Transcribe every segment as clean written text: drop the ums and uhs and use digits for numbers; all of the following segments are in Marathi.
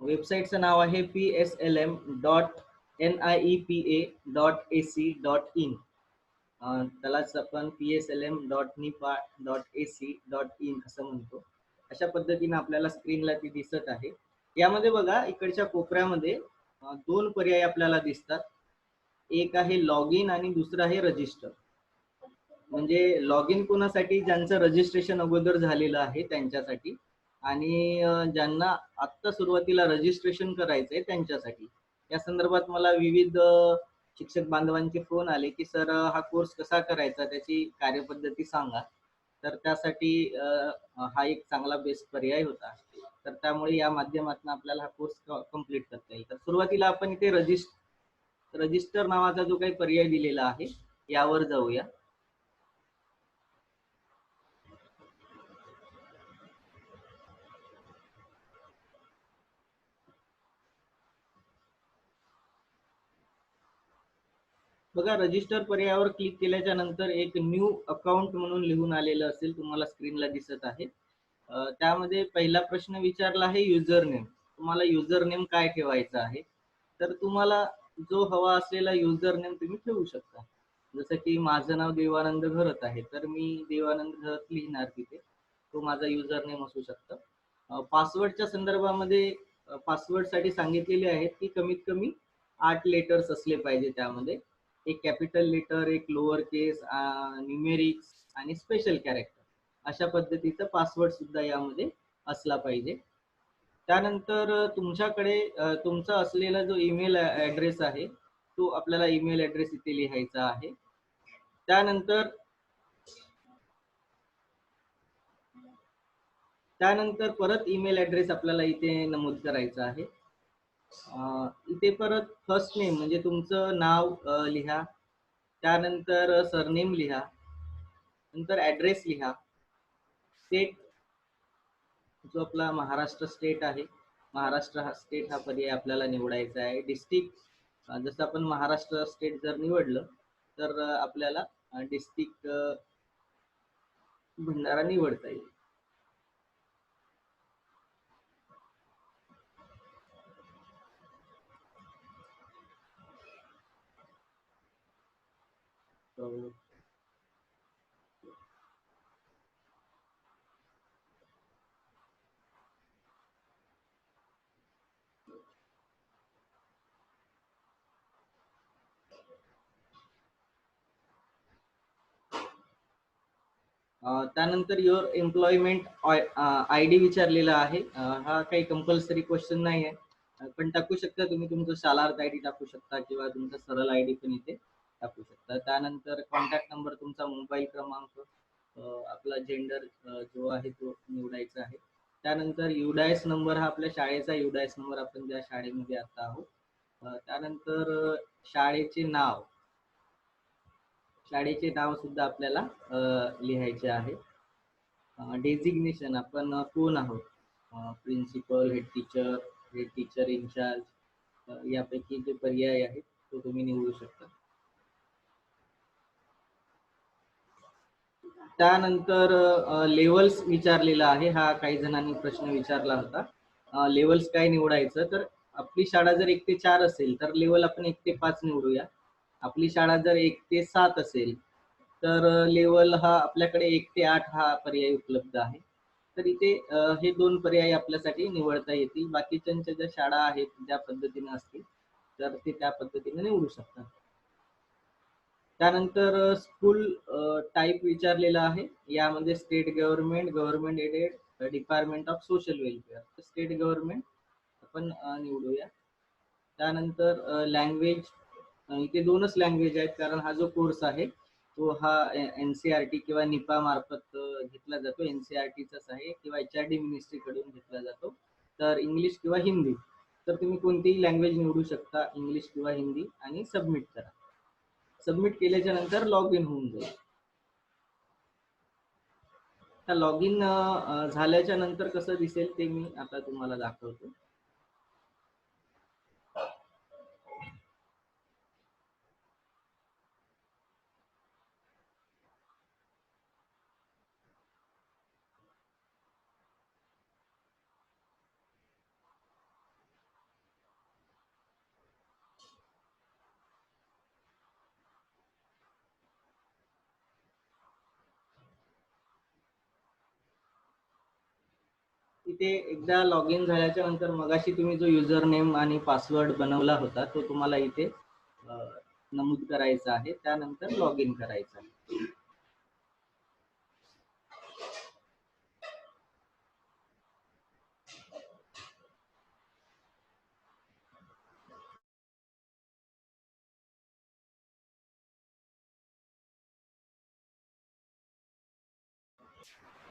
वेबसाईटचं नाव आहे pslm.niepa.ac.in. त्यालाच आपण pslm.nipa.ac.in असं म्हणतो. अशा पद्धतीने आपल्याला स्क्रीनला ती दिसत आहे. यामध्ये बघा इकडच्या कोपऱ्यामध्ये दोन पर्याय आपल्याला दिसतात. एक आहे लॉग इन आणि दुसरं आहे रजिस्टर. म्हणजे लॉग इन कोणासाठी, ज्यांचं रजिस्ट्रेशन अगोदर झालेलं आहे त्यांच्यासाठी, आणि ज्यांना आत्ता सुरुवातीला रजिस्ट्रेशन करायचंय त्यांच्यासाठी. या संदर्भात मला विविध शिक्षक बांधवांचे फोन आले की सर हा कोर्स कसा करायचा, त्याची कार्यपद्धती सांगा. तर त्यासाठी हा एक चांगला बेस्ट पर्याय होता. तर त्यामुळे या माध्यमातून आपल्याला हा कोर्स कम्प्लीट करता येईल. तर सुरुवातीला आपण इथे रजिस्टर नावाचा जो काही पर्याय दिलेला आहे यावर जाऊया. बघा रजिस्टर पर्यायावर क्लिक केल्याच्या नंतर एक न्यू अकाउंट म्हणून लिहून आलेलं असेल, तुम्हाला स्क्रीनला दिसत आहे. त्यामध्ये पहिला प्रश्न विचारला आहे युजर नेम. तुम्हाला युजर नेम काय ठेवायचा आहे, तर तुम्हाला जो हवा असलेला युजर नेम तुम्ही ठेवू शकता. जसं की माझं नाव देवानंद घरत आहे, तर मी देवानंद घरत लिहिणार तिथे. तो माझा युजर नेम असू शकतं. पासवर्डच्या संदर्भामध्ये पासवर्डसाठी सांगितलेले आहेत की कमीत कमी 8 लेटर्स असले पाहिजे. त्यामध्ये एक कॅपिटल लेटर, एक लोअर केस, न्यूमेरिक्स आणि स्पेशल कॅरेक्टर अशा पद्धतीचा पासवर्ड सुद्धा यामध्ये असला पाहिजे. त्यानंतर तुमच्याकडे तुमचा असलेला जो ईमेल ॲड्रेस आहे तो आपल्याला ईमेल ॲड्रेस इथे लिहायचा आहे. त्यानंतर त्यानंतर परत ईमेल ॲड्रेस आपल्याला इथे नमूद करायचा आहे. इथे परत फर्स्ट नेम म्हणजे तुमचं नाव लिहा. त्यानंतर सरनेम लिहा. नंतर ॲड्रेस लिहा. स्टेट जो आपला महाराष्ट्र स्टेट आहे, महाराष्ट्र हा स्टेट हा पर्याय आपल्याला निवडायचा आहे. डिस्ट्रिक्ट जसं आपण महाराष्ट्र स्टेट जर निवडलं तर आपल्याला डिस्ट्रिक्ट भंडारा निवडता येईल. त्यानंतर युअर एम्प्लॉयमेंट आय डी विचारलेला आहे. हा काही कंपल्सरी क्वेश्चन नाही आहे, पण टाकू शकता तुम्ही. तुमचं शालार्थ आय डी टाकू शकता किंवा तुमचा सरळ आय डी पण इथे टाकू शकता. त्यानंतर कॉन्टॅक्ट नंबर, तुमचा मोबाईल क्रमांक, आपला जेंडर जो आहे तो निवडायचा आहे. त्यानंतर युडायस नंबर, हा आपल्या शाळेचा युडायस नंबर, आपण ज्या शाळेमध्ये आता आहोत. त्यानंतर शाळेचे नाव, शाळेचे नाव सुद्धा आपल्याला लिहायचे आहे. डेझिग्नेशन, आपण कोण आहोत, प्रिन्सिपल, हेड टीचर इन्चार्ज, यापैकी जे पर्याय आहेत तो तुम्ही निवडू शकता. त्यानंतर लेवल्स विचारलेला आहे. हा काही जणांनी प्रश्न विचारला होता. लेवल्स काय निवडायचं, तर आपली शाळा जर 1 ते 4 असेल तर लेवल आपण 1 ते 5 निवडूया. आपली शाळा जर 1 ते 7 असेल तर लेवल हा आपल्याकडे 1 ते 8 हा पर्याय उपलब्ध आहे. तर इथे हे 2 पर्याय आपल्यासाठी निवडता येतील. बाकीच्यांच्या ज्या शाळा आहेत ज्या पद्धतीने असतील तर ते त्या पद्धतीने निवडू शकतात. त्यानंतर स्कूल टाईप विचारलेला आहे. यामध्ये state government, government aided, department of social welfare, state government आपण निवडूया. त्यानंतर लँग्वेज, इथे 2च लँग्वेज आहेत कारण हा जो कोर्स आहे तो हा NCERT किंवा निपा मार्फत घेतला जातो. NCERTचाच आहे किंवा HRD मिनिस्ट्रीकडून घेतला जातो. तर इंग्लिश किंवा हिंदी, तर तुम्ही कोणतीही लँग्वेज निवडू शकता, इंग्लिश किंवा हिंदी, आणि सबमिट करा. सबमिट केल्याच्या नंतर लॉग इन होऊन जाईल. आता लॉग इन झाल्याच्या नंतर कसं दिसेल ते मी आता तुम्हाला दाखवतो. इथे एकदा लॉग इन झाल्याच्या नंतर मगाशी तुम्ही जो युजर नेम आणि पासवर्ड बनवला होता तो तुम्हाला इथे नमूद करायचा आहे, त्यानंतर लॉग इन करायचं आहे.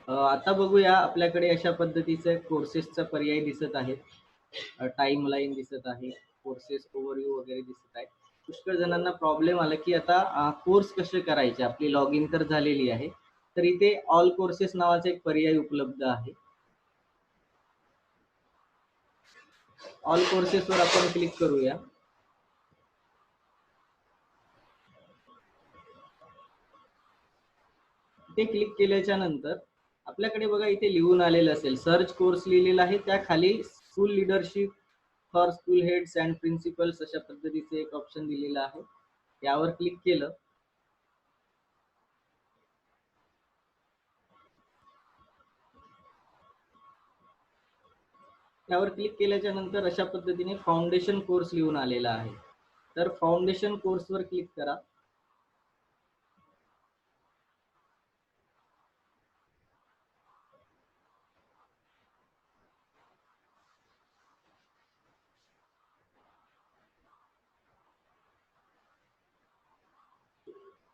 आता बघूया, आपल्याकडे अशा पद्धतीचे कोर्सेसचा पर्याय दिसत आहे, टाइम लाईन दिसत आहे, कोर्सेस ओव्हरव्ह्यू वगैरे दिसत आहे. पुष्कळ जणांना प्रॉब्लेम आला की आता कोर्स कसे करायचे, आपली लॉग इन तर झालेली आहे, तर इथे ऑल कोर्सेस नावाचा एक पर्याय उपलब्ध आहे. ऑल कोर्सेसवर आपण क्लिक करूया. ते क्लिक केल्याच्या नंतर आपल्याकडे बघा इथे लिहून आलेलं असेल, सर्च कोर्स लिहिलेला आहे, त्या खाली school leadership for school heads and principles अशा पद्धतीचे एक ऑप्शन दिलेलं आहे. यावर क्लिक केलं. त्यावर क्लिक केल्याच्या नंतर अशा पद्धतीने फाउंडेशन कोर्स लिहून आलेला आहे. तर फाउंडेशन कोर्सवर क्लिक करा.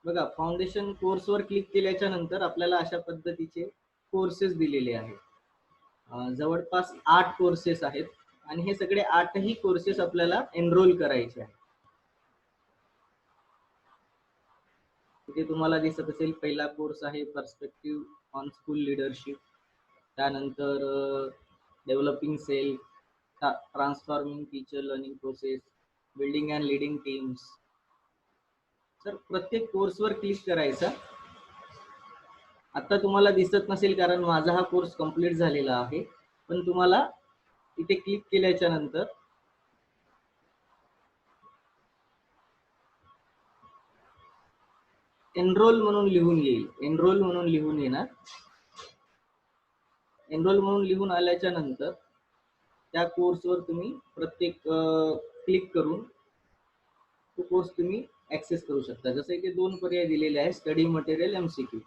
बघा, फाउंडेशन कोर्सवर क्लिक केल्याच्या नंतर आपल्याला अशा पद्धतीचे कोर्सेस दिलेले आहेत. जवळपास 8 कोर्सेस आहेत आणि हे सगळे 8ही कोर्सेस आपल्याला एनरोल करायचे आहेत. तिथे तुम्हाला दिसत असेल, पहिला कोर्स आहे पर्स्पेक्टिव्ह ऑन स्कूल लिडरशिप, त्यानंतर developing self, transforming teacher learning process, building and leading teams. तर प्रत्येक कोर्सवर क्लिक करायचा. आता तुम्हाला दिसत नसेल कारण माझा हा कोर्स कंप्लीट झालेला आहे, पण तुम्हाला इथे क्लिक केल्याच्या नंतर एनरोल म्हणून लिहून येईल. एनरोल म्हणून लिहून येणार. एनरोल म्हणून लिहून आल्याच्या नंतर त्या कोर्सवर तुम्ही प्रत्येक क्लिक करून तो कोर्स तुम्ही ऍक्सेस करू शकता. जसं इथे 2 पर्याय दिलेले आहेत, स्टडी मटेरियल, MCQ.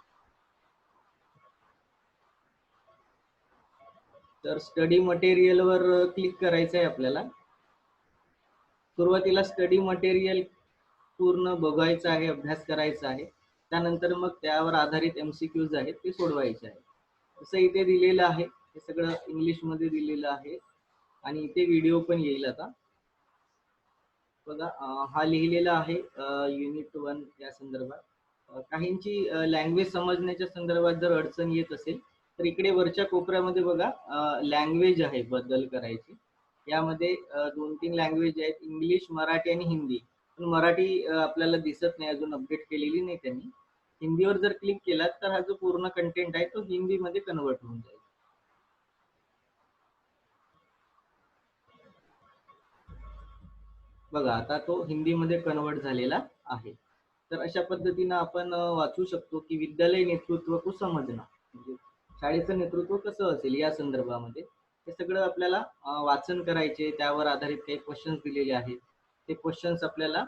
तर स्टडी मटेरियलवर क्लिक करायचं आहे आपल्याला. सुरुवातीला स्टडी मटेरियल पूर्ण बघायचं आहे, अभ्यास करायचा आहे, त्यानंतर मग त्यावर आधारित MCQs आहेत ते सोडवायचे आहे. जसं इथे दिलेलं आहे, हे सगळं इंग्लिशमध्ये दिलेलं आहे आणि इथे व्हिडिओ पण येईल. आता बघा, हा लिहिलेला आहे युनिट 1 या संदर्भात. काहींची लँग्वेज समजण्याच्या संदर्भात जर अडचण येत असेल तर इकडे वरच्या कोपऱ्यामध्ये बघा लँग्वेज आहे बदल करायची. यामध्ये 2-3 लँग्वेज आहेत, इंग्लिश, मराठी आणि हिंदी. पण मराठी आपल्याला दिसत नाही, अजून अपडेट केलेली नाही त्यांनी. हिंदीवर जर क्लिक केला तर हा जो पूर्ण कंटेंट आहे तो हिंदीमध्ये कन्वर्ट होऊन जाईल. बघा, आता तो हिंदीमध्ये कन्वर्ट झालेला आहे. तर अशा पद्धतीनं आपण वाचू शकतो की विद्यालय नेतृत्व को समजना, म्हणजे शाळेचं नेतृत्व कसं असेल या संदर्भामध्ये हे सगळं आपल्याला वाचन करायचे. त्यावर आधारित काही क्वेश्चन्स दिलेले आहेत, ते क्वेश्चन्स आपल्याला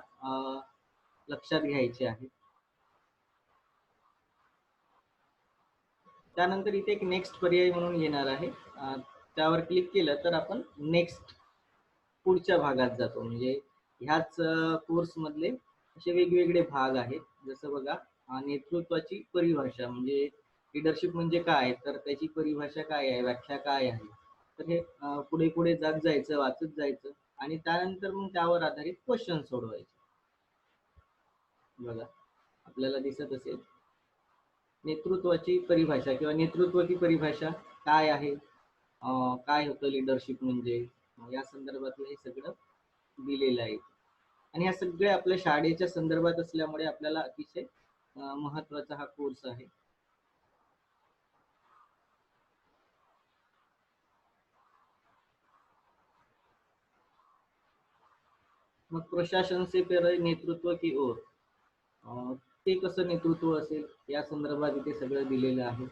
लक्षात घ्यायचे आहेत. त्यानंतर इथे एक नेक्स्ट पर्याय म्हणून येणार आहे, त्यावर क्लिक केलं तर आपण नेक्स्ट पुढच्या भागात जातो. म्हणजे ह्याच कोर्स मधले असे वेगवेगळे भाग आहेत. जसं बघा, नेतृत्वाची परिभाषा, म्हणजे लिडरशिप म्हणजे काय, तर त्याची परिभाषा काय आहे, व्याख्या काय आहे. तर हे पुढे पुढे जात जायचं, वाचत जायचं आणि त्यानंतर मग त्यावर आधारित क्वेश्चन सोडवायचे. बघा, आपल्याला दिसत असेल नेतृत्वाची परिभाषा किंवा नेतृत्वाची परिभाषा काय आहे, काय होतं लिडरशिप म्हणजे, या संदर्भातलं हे सगळं दिलेलं आहे. आणि या सगळ्या आपल्या शाळेच्या संदर्भात असल्यामुळे आपल्याला अतिशय महत्वाचा हा कोर्स आहे. मग प्रशासन से प्रेरित नेतृत्व की ओर, ते कसं नेतृत्व असेल या संदर्भात इथे सगळं दिलेलं आहे.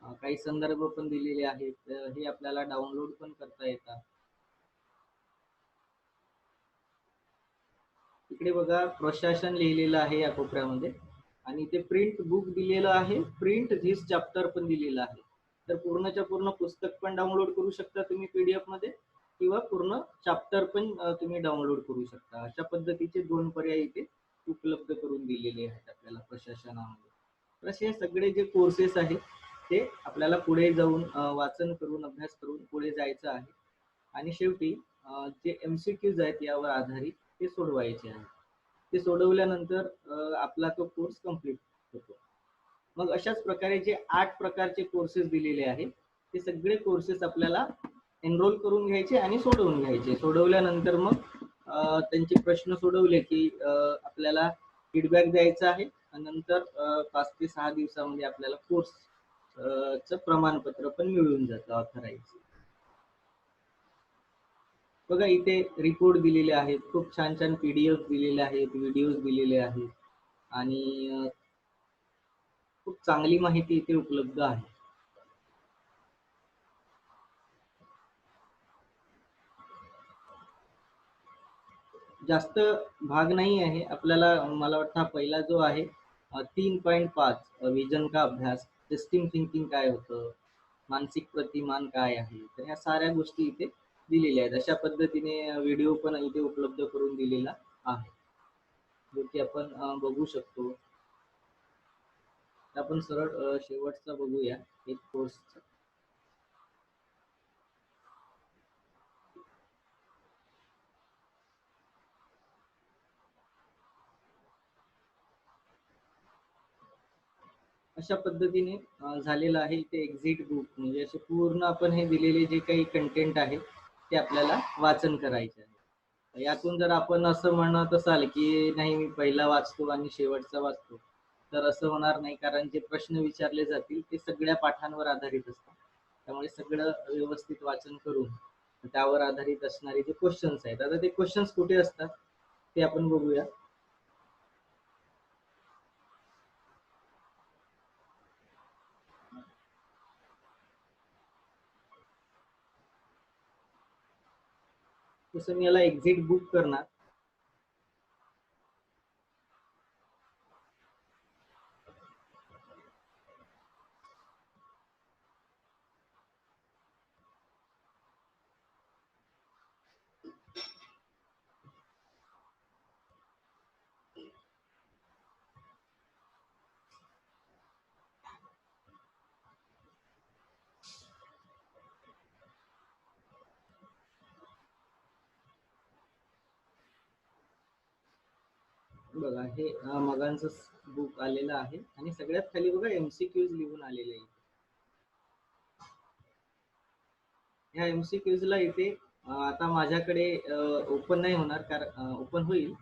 काही संदर्भ पण दिलेले आहेत, हे आपल्याला डाउनलोड पण करता येतात. इकडे बघा प्रशासन लिहिलेलं आहे या कोपऱ्यामध्ये, आणि ते प्रिंट बुक दिलेलं आहे, प्रिंट धिस चॅप्टर पण दिलेलं आहे. तर पूर्णच्या पूर्ण पुस्तक पण डाउनलोड करू शकता तुम्ही PDF मध्ये, किंवा पूर्ण चॅप्टर पण तुम्ही डाउनलोड करू शकता. अशा पद्धतीचे 2 पर्याय इथे उपलब्ध करून दिलेले आहेत आपल्याला प्रशासनामध्ये. तर असे सगळे जे कोर्सेस आहेत ते आपल्याला पुढे जाऊन वाचन करून अभ्यास करून पुढे जायचं आहे, आणि शेवटी जे MCQs आहेत यावर आधारित ते सोडवायचे आहे. ते सोडवल्यानंतर आपला तो कोर्स कंप्लीट होतो. मग अशाच प्रकारे जे 8 प्रकारचे कोर्सेस दिलेले आहेत ते सगळे कोर्सेस आपल्याला एनरोल करून घ्यायचे आणि सोडवून घ्यायचे. सोडवल्यानंतर मग त्यांचे प्रश्न सोडवले की आपल्याला फीडबॅक द्यायचा आहे, आणि नंतर 5 ते 6 दिवसामध्ये आपल्याला कोर्स चं प्रमाणपत्र पण मिळून जातं, ऑथराईज. बघा इथे रिपोर्ट दिलेले आहेत, खूप छान छान PDF दिलेले आहेत, व्हिडिओज दिलेले आहेत, आणि खूप चांगली माहिती इथे उपलब्ध आहे. जास्त भाग नाही आहे आपल्याला. मला वाटतं हा पहिला जो आहे 3.5 विजन का अभ्यास, टेस्टिंग थिंकिंग काय होतं, मानसिक प्रतिमान काय आहे, तर ह्या साऱ्या गोष्टी इथे दिलेल्या आहेत. अशा पद्धतीने व्हिडिओ पण इथे उपलब्ध करून दिलेला आहे, जो की आपण बघू शकतो. आपण सरळ शेवटचा बघूया एक कोर्सचा. अशा पद्धतीने झालेलं आहे इथे एक्झिट बुक. म्हणजे असे पूर्ण आपण हे दिलेले जे काही कंटेंट आहे ते आपल्याला वाचन करायचे आहे. यातून जर आपण असं म्हणत असाल की नाही मी पहिला वाचतो आणि शेवटचा वाचतो, तर असं होणार नाही, कारण जे प्रश्न विचारले जातील ते सगळ्या पाठांवर आधारित असतात. त्यामुळे सगळं व्यवस्थित वाचन करून त्यावर आधारित असणारे जे क्वेश्चन्स आहेत, आता ते क्वेश्चन्स कुठे असतात ते आपण बघूया. तसं मी याला एक्झिट बुक करणार. बघा हे मगांचं बुक आलेलं आहे, आणि सगळ्यात खाली बघा MCQs लिहून आलेले आहे. ह्या MCQs ला इथे आता माझ्याकडे ओपन नाही होणार, कारण ओपन होईल,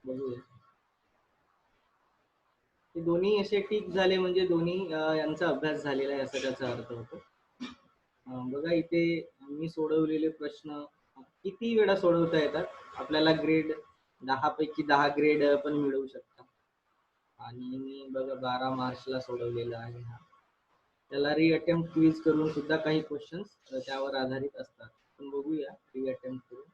बघूया. हे दोन्ही असे टिक झाले म्हणजे दोन्ही यांचा अभ्यास झालेला आहे असं त्याचा अर्थ होतो. बघा इथे मी सोडवलेले प्रश्न किती वेळा सोडवता येतात, आपल्याला ग्रेड 10 पैकी 10 ग्रेड पण मिळवू शकता. आणि मी बघा 12 मार्चला सोडवलेला आहे हा. त्याला रिअटेम्प्ट क्विज करून सुद्धा काही क्वेश्चन्स त्यावर आधारित असतात. आपण बघूया रिअटेम्प्ट करून.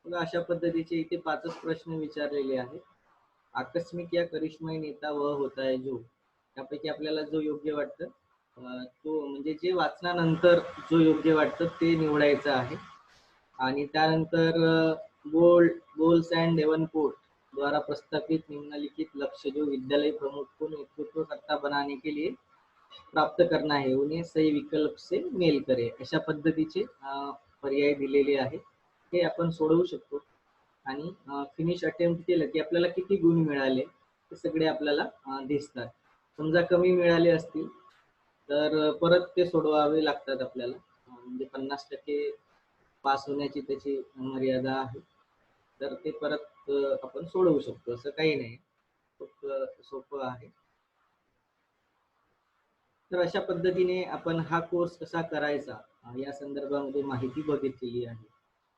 बघा अशा पद्धतीचे इथे 5च प्रश्न विचारलेले आहेत. आकस्मिक या करिश्माई नेता व होता है जो, त्यापैकी आपल्याला जो योग्य वाटतं तो म्हणजे जे वाचनानंतर जो योग्य वाटतं ते निवडायचं आहे. आणि त्यानंतर बोल्स एंड डेवनपोर्ट द्वारा प्रस्तावित निम्नलिखित लक्ष्य जो विद्यालय प्रमुख को नेतृत्वकर्ता बनाने के लिए प्राप्त करना है उन्हें सही विकल्प से मेल करे. अशा पद्धतीचे पर्याय दिलेले आहेत, हे आपण सोडवू शकतो. आणि फिनिश अटेम्प्ट केलं की आपल्याला किती गुण मिळाले ते सगळे आपल्याला दिसतात. समजा कमी मिळाले असतील तर परत ते सोडवावे लागतात आपल्याला. म्हणजे 50% पास होण्याची त्याची मर्यादा आहे. तर ते परत आपण सोडवू शकतो, असं काही नाही, खूप सोपं आहे. तर अशा पद्धतीने आपण हा कोर्स कसा करायचा या संदर्भामध्ये माहिती बघितलेली आहे.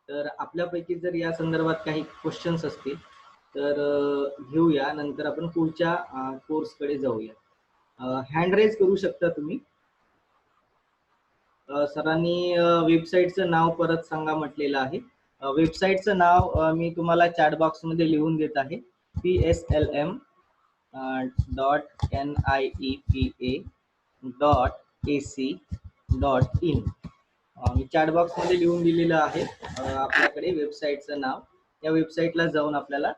तर आपल्यापैकी जर या संदर्भात काही क्वेश्चन्स असतील तर घेऊया, नंतर आपण पुढच्या कोर्सकडे जाऊया. हँड रेज करू शकता तुम्ही. सरांनी वेबसाईटचं नाव परत सांगा म्हटलेलं आहे. वेबसाईटचं नाव मी तुम्हाला चॅट बॉक्समध्ये लिहून देत आहे. pslm.niepa.ac.in. मी चॅट बॉक्समध्ये लिहून दिलेलं आहे आपल्याकडे वेबसाईटचं नाव. या वेबसाईटला जाऊन आपल्याला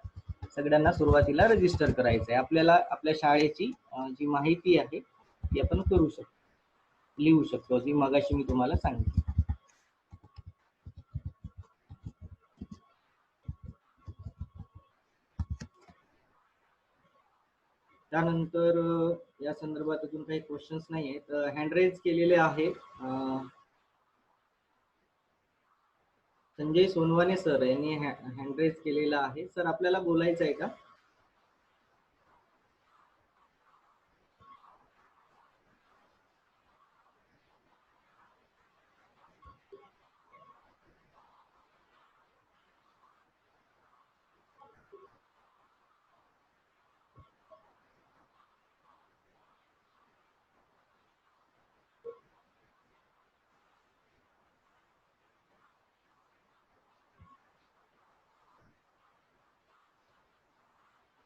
सगळ्यांना सुरुवातीला रजिस्टर करायचं आहे. आपल्याला आपल्या शाळेची जी माहिती आहे ती आपण करू शकतो, लिहू शकतो, जी मगाशी मी तुम्हाला सांगितली. त्यानंतर या संदर्भात अजून काही क्वेश्चन्स नाही आहेत. हँड रेज केलेले आहे संजय सोनवाने सर यांनी हँड रेज केलेला आहे. सर आपल्याला बोलायचं आहे का?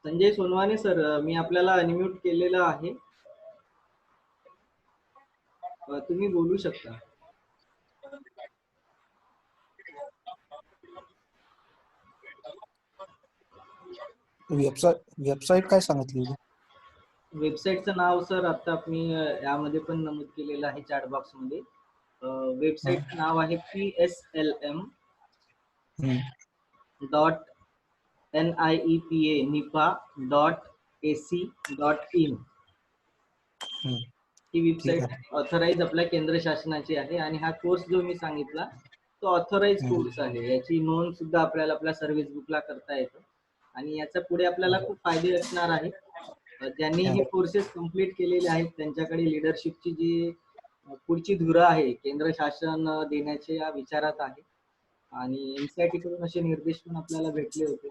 संजय सोनवाने सर, मी आपल्याला अनम्यूट केलेलं आहे, तुम्ही बोलू शकता. वेबसाईट काय सांगितली? वेबसाईटचं नाव सर आता मी यामध्ये पण नमूद केलेलं आहे चॅट बॉक्स मध्ये. वेबसाईटचं नाव आहे pslm.niepa.ac.in. ही वेबसाईट ऑथराईज आपल्या केंद्र शासनाची आहे आणि हा कोर्स जो मी सांगितला तो ऑथराईज कोर्स आहे. याची नोंद सुद्धा आपल्याला आपल्या सर्व्हिस बुकला करता येतं आणि याच्या पुढे आपल्याला खूप फायदे असणार आहेत. ज्यांनी हे कोर्सेस कंप्लीट केलेले आहेत त्यांच्याकडे लिडरशिपची जी पुढची धुरा आहे केंद्र शासन देण्याच्या विचारात आहे आणि NCERT कडून असे निर्देश पण आपल्याला भेटले होते.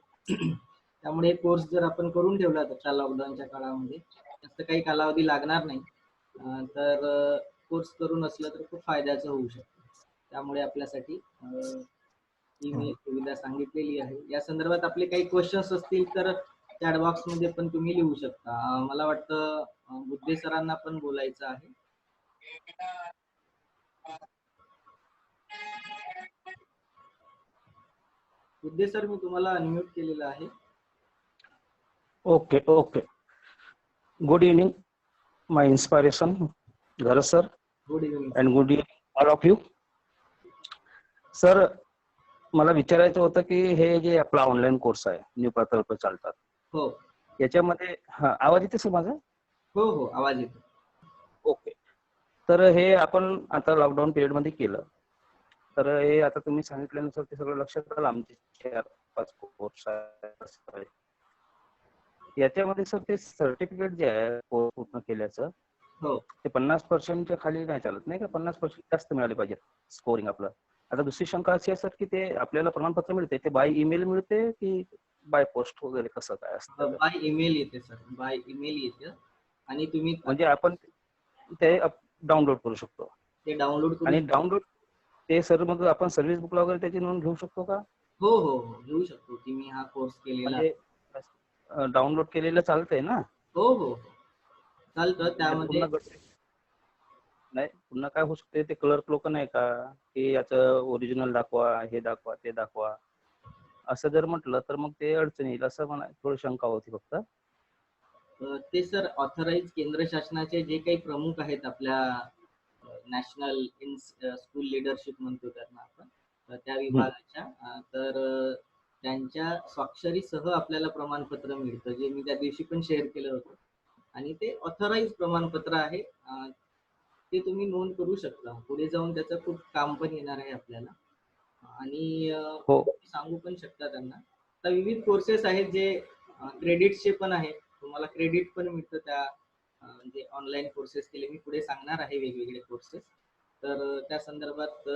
त्यामुळे कोर्स जर आपण करून ठेवला तर लॉकडाऊनच्या काळामध्ये जास्त काही कालावधी लागणार नाही, तर कोर्स करून असलं तर खूप फायद्याचं होऊ शकतं. त्यामुळे आपल्यासाठी ही मी सुविधा सांगितलेली आहे. या संदर्भात आपले काही क्वेश्चन्स असतील तर चॅट बॉक्स मध्ये पण तुम्ही लिहू शकता. मला वाटतं बुद्धे सरांना पण बोलायचं आहे. बुद्धे सर, मी तुम्हाला अनम्यूट केलेलं आहे. Okay okay. गुड इव्हनिंग माय इन्स्पिरेशन घर sir. Good evening and good evening all of you. Sir मला विचारायचं होतं की हे जे आपला ऑनलाईन कोर्स आहे न्यू प्रकल्प चालतात, हो याच्यामध्ये आवाज येते सर माझा? हो हो आवाज येतो. ओके. तर हे आपण आता लॉकडाऊन पिरियड मध्ये केलं, तर हे आता तुम्ही सांगितल्यानुसार ते सगळं लक्षात आलं आमचे 4-5 कोर्स आहे. याच्यामध्ये सर ते सर्टिफिकेट जे आहे कोर्स पूर्ण केल्याचं हो ते 50% खाली नाही चालत नाही का? 50% जास्त मिळाले पाहिजे स्कोरिंग आपलं. आता दुसरी शंका अशी आहे सर की ते आपल्याला प्रमाणपत्र मिळते ते बाय ईमेल मिळते की बाय पोस्ट वगैरे कसं काय असतं? बाय ईमेल येते सर, बाय ईमेल येते आणि तुम्ही म्हणजे आपण ते डाउनलोड करू शकतो ते डाउनलोड करू आणि डाउनलोड ते सर मग आपण सर्व्हिस बुकला वगैरे त्याची नोंद घेऊ शकतो का? हो हो हो घेऊ शकतो की मी हा कोर्स केलेला. म्हणजे डाउनलोड केलेलं चालतंय ना? हो हो चालतं. त्यामध्ये नाही पुन्हा काय होऊ शकते ते क्लर्क लोक नाही का की याचं ओरिजिनल दाखवा, हे दाखवा, ते दाखवा, असं जर म्हटलं तर मग ते अडचण येईल असं मला थोडी शंका होती फक्त. ते सर ऑथराईज केंद्र शासनाचे जे काही प्रमुख आहेत आपल्या नॅशनल स्कूल लिडरशिप म्हणतो त्यांना आपण, त्या विभागाच्या, तर त्यांच्या स्वाक्षरीसह आपल्याला प्रमाणपत्र मिळतं, जे मी त्या दिवशी पण शेअर केलं होतं. आणि ते ऑथराईज प्रमाणपत्र आहे, ते तुम्ही नोंद करू शकता. पुढे जाऊन त्याचं खूप काम पण येणार आहे आपल्याला आणि सांगू पण शकता त्यांना. आता विविध कोर्सेस आहेत जे क्रेडिटचे पण आहेत, तुम्हाला क्रेडिट पण मिळतं त्या म्हणजे ऑनलाईन कोर्सेस केले. मी पुढे सांगणार आहे वेगवेगळे कोर्सेस, तर त्या संदर्भात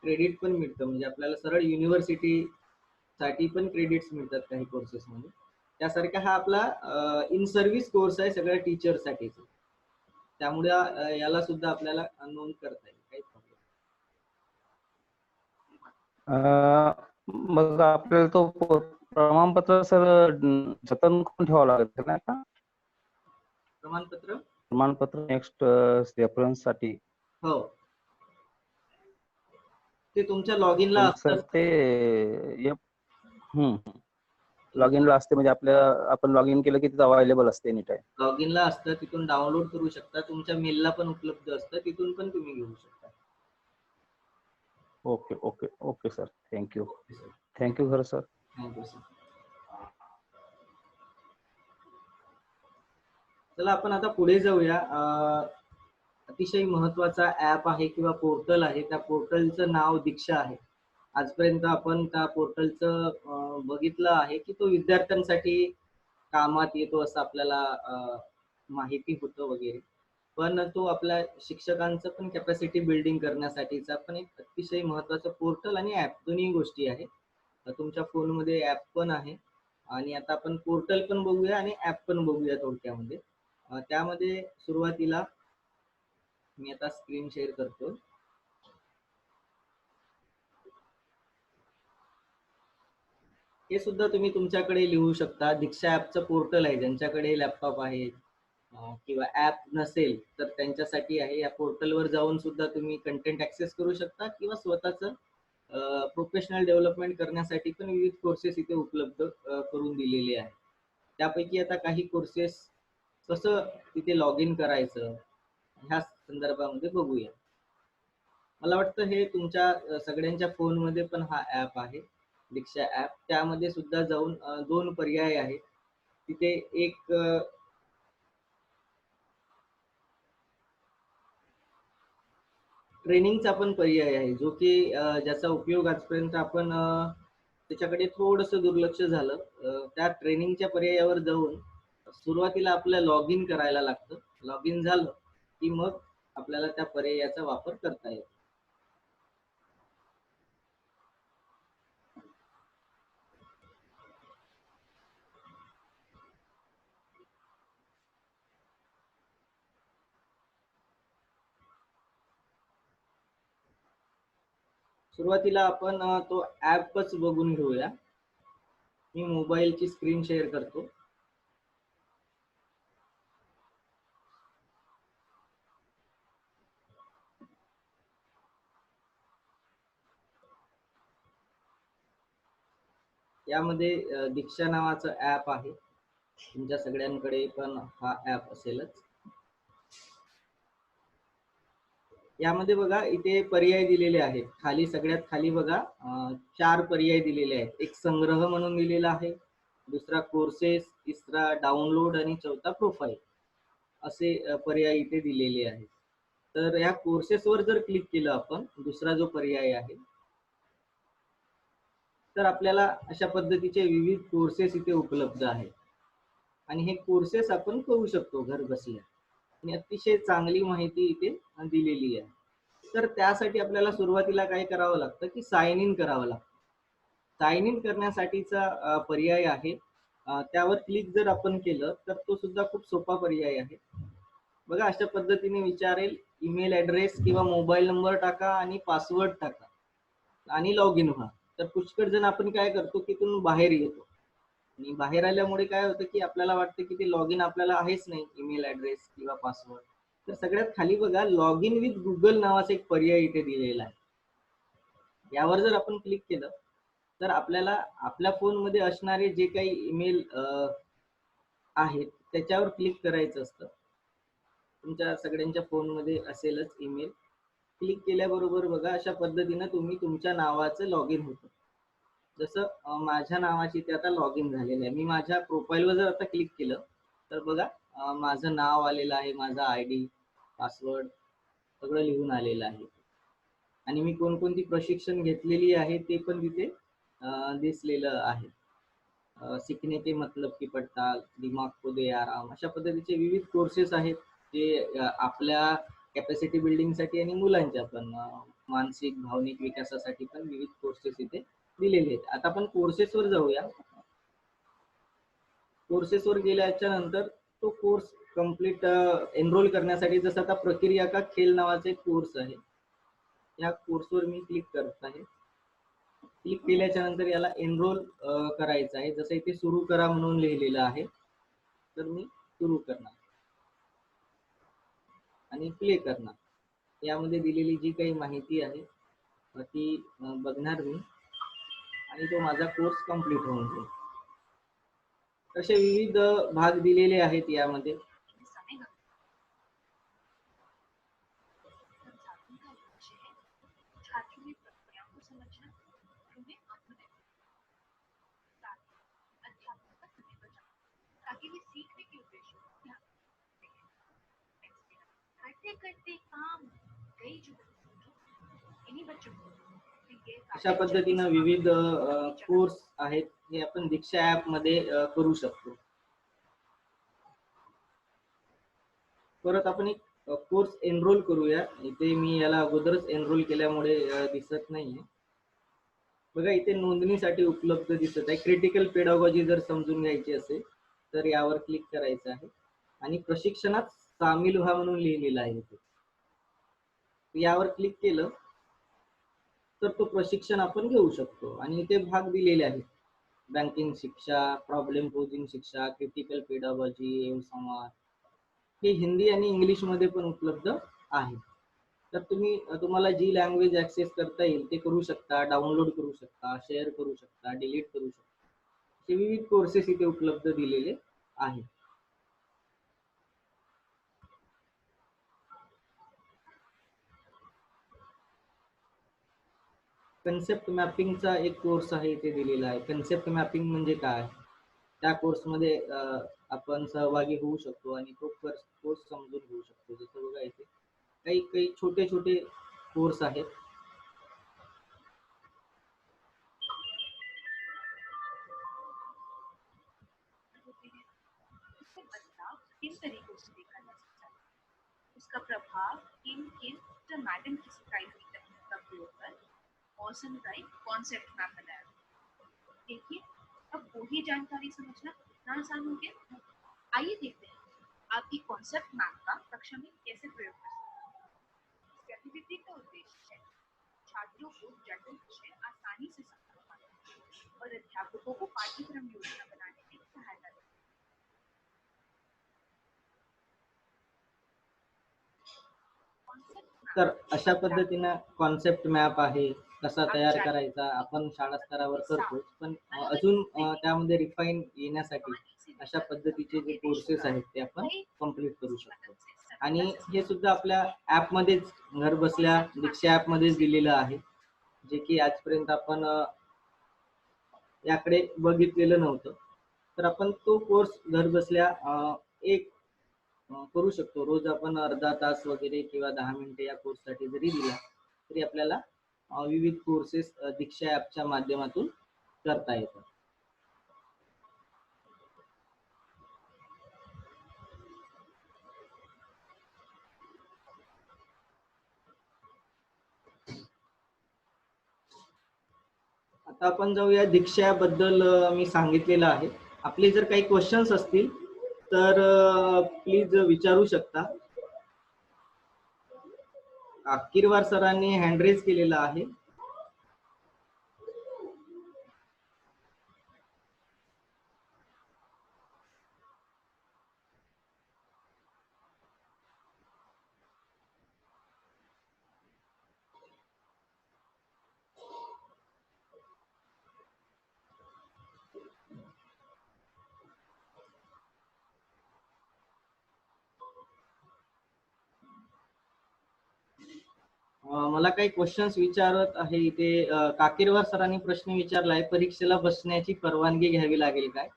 क्रेडिट पण मिळतं, म्हणजे आपल्याला सरळ युनिव्हर्सिटी साठी पण क्रेडिट्स मिळतात काही कोर्सेसमध्ये. त्यासारखा हा आपला इन सर्व्हिस कोर्स आहे सगळ्या टीचरसाठीच. त्यामुळे याला सुद्धा आपल्याला नोंद करता येईल, काही प्रॉब्लेम. मग आपल्याला तो प्रमाणपत्र सर जतन करून ठेवावं लागेल नाही का? प्रमाणपत्र नेक्स्ट रेफरन्स साठी. हो, ते तुमच्या लॉग इनला असतं. सर ते लॉग इनला असते म्हणजे आपण लॉग इन केलं की तिथं अवेलेबल असते एनी टाइम. लॉग इनला असतं, तिथून डाउनलोड करू शकता, तुमच्या मेलला पण उपलब्ध असतं, तिथून पण तुम्ही घेऊ शकता. Okay okay okay sir, thank you thank you sir. Thank you sir. चला आपण आता पुढे जाऊया. अतिशय महत्वाचा ऍप आहे किंवा पोर्टल आहे, त्या पोर्टलचं नाव दीक्षा आहे. आजपर्यंत आपण त्या पोर्टलचं बघितलं आहे की तो विद्यार्थ्यांसाठी कामात येतो असं आपल्याला माहिती होतं वगैरे, पण तो आपल्या शिक्षकांचं पण कॅपॅसिटी बिल्डिंग करण्यासाठीचा पण एक अतिशय महत्वाचा पोर्टल आणि ऍप दोन्ही गोष्टी आहे. तुमच्या फोनमध्ये ऍप पण आहे आणि आता आपण पोर्टल पण बघूया आणि ऍप पण बघूया थोडक्यामध्ये. त्यामध्ये सुरुवातीला मी आता स्क्रीन शेअर करतो. हे सुद्धा तुम्ही तुमच्याकडे लिहू शकता. दीक्षा ऍपचं पोर्टल आहे, ज्यांच्याकडे लॅपटॉप आहे किंवा ऍप नसेल तर त्यांच्यासाठी आहे. या पोर्टलवर जाऊन सुद्धा तुम्ही कंटेंट ऍक्सेस करू शकता किंवा स्वतःचं प्रोफेशनल डेव्हलपमेंट करण्यासाठी पण विविध कोर्सेस इथे उपलब्ध करून दिलेले आहेत. त्यापैकी आता काही कोर्सेस कसं तिथे लॉग इन करायचं ह्या संदर्भामध्ये बघूया. मला वाटतं हे तुमच्या सगळ्यांच्या फोनमध्ये पण हा ऍप आहे, दीक्षा ऍप. त्यामध्ये सुद्धा जाऊन 2 पर्याय आहेत. तिथे एक ट्रेनिंगचा पण पर्याय आहे, जो की ज्याचा उपयोग आजपर्यंत आपण त्याच्याकडे थोडंसं दुर्लक्ष झालं. त्या ट्रेनिंगच्या पर्यायावर जाऊन सुरुवातीला आपल्याला लॉग इन करायला लागतं. लॉग इन झालं की मग आपल्याला त्या पर्यायाचा वापर करता येतो. सुरुवातीला आपण तो ऍपच बघून घेऊया. मी मोबाईलची स्क्रीन शेअर करतो. यामध्ये दीक्षा नावाचं ऍप आहे. तुमच्या सगळ्यांकडे पण हा ऍप असेलच. यामध्ये बघा इथे पर्याय दिलेले आहेत. खाली सगळ्यात खाली बघा 4 पर्याय दिलेले आहेत. एक संग्रह म्हणून दिलेला आहे, दुसरा कोर्सेस, तिसरा डाउनलोड आणि चौथा प्रोफाईल असे पर्याय इथे दिलेले आहेत. तर या कोर्सेसवर जर क्लिक केलं आपण, दुसरा जो पर्याय आहे, तर आपल्याला अशा पद्धतीचे विविध कोर्सेस इथे उपलब्ध आहेत आणि हे कोर्सेस आपण करू शकतो घर बसल्या आणि अतिशय चांगली माहिती इथे दिलेली आहे. तर त्यासाठी आपल्याला सुरुवातीला काय करावं लागतं की साइन इन करावं लागतं. साइन इन करण्यासाठीचा पर्याय आहे, त्यावर क्लिक जर आपण केलं तर तो सुद्धा खूप सोपा पर्याय आहे. बघा अशा पद्धतीने विचारेल, ईमेल ऍड्रेस किंवा मोबाईल नंबर टाका आणि पासवर्ड टाका आणि लॉग इन व्हा. तर पुष्कळ जण आपण काय करतो की तिथून बाहेर येतो आणि बाहेर आल्यामुळे काय होतं की आपल्याला वाटतं की ते लॉग इन आपल्याला आहेच नाही, ईमेल ऍड्रेस किंवा पासवर्ड. तर सगळ्यात खाली बघा लॉग इन विथ गुगल नावाचा एक पर्याय इथे दिलेला आहे. यावर जर आपण क्लिक केलं तर आपल्याला आपल्या फोनमध्ये असणारे जे काही ईमेल आहेत त्याच्यावर क्लिक करायचं असतं. तुमच्या सगळ्यांच्या फोनमध्ये असेलच ईमेल. क्लिक केल्याबरोबर बघा अशा पद्धतीनं तुम्ही तुमच्या नावाचं लॉग इन होतं. जसं माझ्या नावाची ते आता लॉग इन झालेलं आहे. मी माझ्या प्रोफाईलवर जर आता क्लिक केलं तर बघा माझं नाव आलेलं आहे, माझा ID, पासवर्ड सगळं लिहून आलेलं आहे आणि मी कोणकोणती प्रशिक्षण घेतलेली आहे ते पण तिथे दिसलेलं आहे. सीखने के मतलब की पडताल, दिमाग को दे आराम, अशा पद्धतीचे विविध कोर्सेस आहेत जे आपल्या कॅपॅसिटी बिल्डिंगसाठी आणि मुलांच्या पण मानसिक भावनिक विकासासाठी पण विविध कोर्सेस इथे दिलेले आहेत. आता आपण कोर्सेसवर जाऊया. कोर्सेसवर गेल्याच्या नंतर तो कोर्स कम्प्लीट एनरोल करण्यासाठी, जसं आता प्रक्रिया का खेळ नावाचा एक कोर्स आहे, या कोर्सवर मी क्लिक करत आहे. क्लिक केल्याच्या नंतर याला एनरोल करायचं आहे. जसं इथे सुरू करा म्हणून लिहिलेलं आहे, तर मी सुरू करणार आणि प्ले करणार. यामध्ये दिलेली जी काही माहिती आहे ती बघणार मी आणि तो माझा कोर्स कम्प्लीट होऊन जाईल. असे विविध भाग दिलेले आहेत यामध्ये. अशा पद्धतीनं विविध कोर्स आहेत, हे आपण दीक्षा ऍप मध्ये करू शकतो. परत आपण एक कोर्स एनरोल करूया. इथे मी याला अगोदरच एनरोल केल्यामुळे दिसत नाहीये. बघा इथे नोंदणीसाठी उपलब्ध दिसत आहे. क्रिटिकल पेडागॉजी जर समजून घ्यायची असेल तर यावर क्लिक करायचं आहे आणि प्रशिक्षणात सामील व्हा म्हणून लिहिलेलं आहे इथे. यावर क्लिक केलं तर तो प्रशिक्षण आपण घेऊ शकतो आणि इथे भाग दिलेले आहेत. बँकिंग शिक्षा, प्रॉब्लेम पोजिंग शिक्षा, क्रिटिकल पेडागॉजी, संवाद, हे हिंदी आणि इंग्लिश मध्ये पण उपलब्ध आहे. तर तुम्हाला जी लँग्वेज ऍक्सेस करता येईल ते करू शकता, डाउनलोड करू शकता, शेअर करू शकता, डिलीट करू शकता. हे विविध कोर्सेस इथे उपलब्ध दिलेले आहेत. कन्सेप्ट मॅपिंगचा एक कोर्स आहे इथे दिलेला आहे. कन्सेप्ट मॅपिंग म्हणजे काय, त्या कोर्समध्ये आपण सहभागी होऊ शकतो आणि तो कोर्स समजून घेऊ शकतो. जसं बघा इथे काही छोटे छोटे कोर्स आहेत. किन तरीकों से देखा जा सकता है, उसका प्रभाव किन किन मैडम की सिखाई हुई तकनीक का प्रयोग कर मौसम का एक कॉन्सेप्ट मैप बनाया। देखिए अब वही जानकारी समझना कितना आसान हो गया। आइए देखते हैं आपकी कॉन्सेप्ट मैप का कक्षा में कैसे प्रयोग कर सकते हैं। इस गतिविधि का उद्देश्य है छात्रों को जटिल विषय आसानी से समझ पाना और अध्यापकों को पाठ्यक्रम योजना बनाने में सहायता देना। तर अशा पद्धतीनं कॉन्सेप्ट मॅप आहे, कसा तयार करायचा आपण शाळा स्तरावर करतोच, पण अजून त्यामध्ये रिफाईन येण्यासाठी अशा पद्धतीचे जे कोर्सेस आहेत ते आपण कम्प्लीट करू शकतो. आणि हे सुद्धा आपल्या ऍप मध्येच घर बसल्या दीक्षा ऍप मध्येच दिलेलं आहे, जे की आजपर्यंत आपण याकडे बघितलेलं नव्हतं. तर आपण तो कोर्स घर बसल्या एक करू शकतो. रोज आपण अर्धा तास वगैरे किंवा 10 मिनिटे या कोर्ससाठी जरी दिला तरी आपल्याला विविध कोर्सेस दीक्षा ऍपच्या माध्यमातून करता येतात. आता आपण जाऊया दीक्षा बद्दल मी सांगितलेलं आहे. आपले जर काही क्वेश्चन्स असतील तर प्लीज विचारू शकता. अक्कीरवार सरांनी हँड रेज केलेला आहे. मला काही क्वेश्चन्स विचारत आहे इथे. काकीरवार सरांनी प्रश्न विचारलाय, परीक्षेला बसण्याची परवानगी घ्यावी लागेल काय?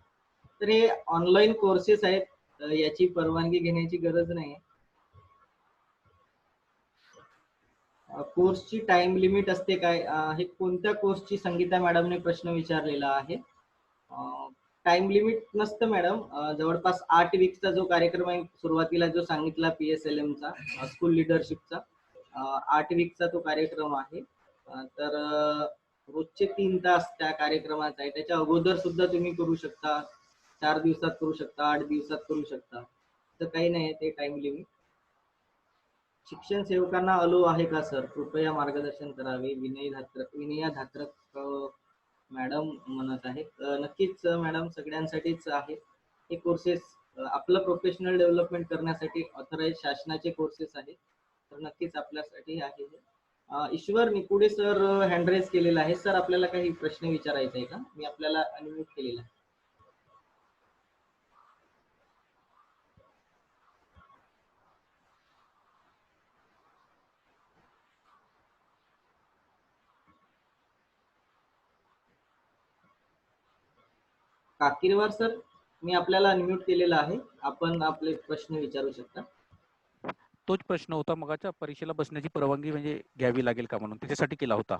तर हे ऑनलाईन कोर्सेस आहेत, याची परवानगी घेण्याची गरज नाही. कोर्सची टाइम लिमिट असते काय, हे कोणत्या कोर्सची संगीता मॅडमने प्रश्न विचारलेला आहे. टाइम लिमिट नसतं मॅडम. जवळपास 8 वीकचा जो कार्यक्रम आहे, सुरुवातीला जो सांगितला PSLM चा स्कूल लिडरशिपचा 8 वीकचा तो कार्यक्रम आहे. तर रोजचे 3 तास त्या कार्यक्रमाचा आहे. त्याच्या अगोदर सुद्धा तुम्ही करू शकता, 4 दिवसात करू शकता, 8 दिवसात करू शकता, तर काही नाही ते टाइम लिमिट. शिक्षण सेवकांना अलो आहे का सर? कृपया मार्गदर्शन करावे. विनया धात्रक मॅडम म्हणत आहेत. नक्कीच मॅडम, सगळ्यांसाठीच आहे हे कोर्सेस. आपलं प्रोफेशनल डेव्हलपमेंट करण्यासाठी ऑथराईज शासनाचे कोर्सेस आहेत, तर नक्कीच आपल्यासाठी आहे. ईश्वर निकुडे सर हँड रेज केलेला आहे. सर, आपल्याला काही प्रश्न विचारायचा आहे का? मी आपल्याला अनम्यूट केलेला आहे. काकीरवार सर, मी आपल्याला अनम्यूट केलेला आहे. आपण आपले प्रश्न विचारू शकता. तोच प्रश्न होता मगाच्या, परीक्षेला बसण्याची परवानगी म्हणजे घ्यावी लागेल का म्हणून, त्याच्यासाठी केला होता.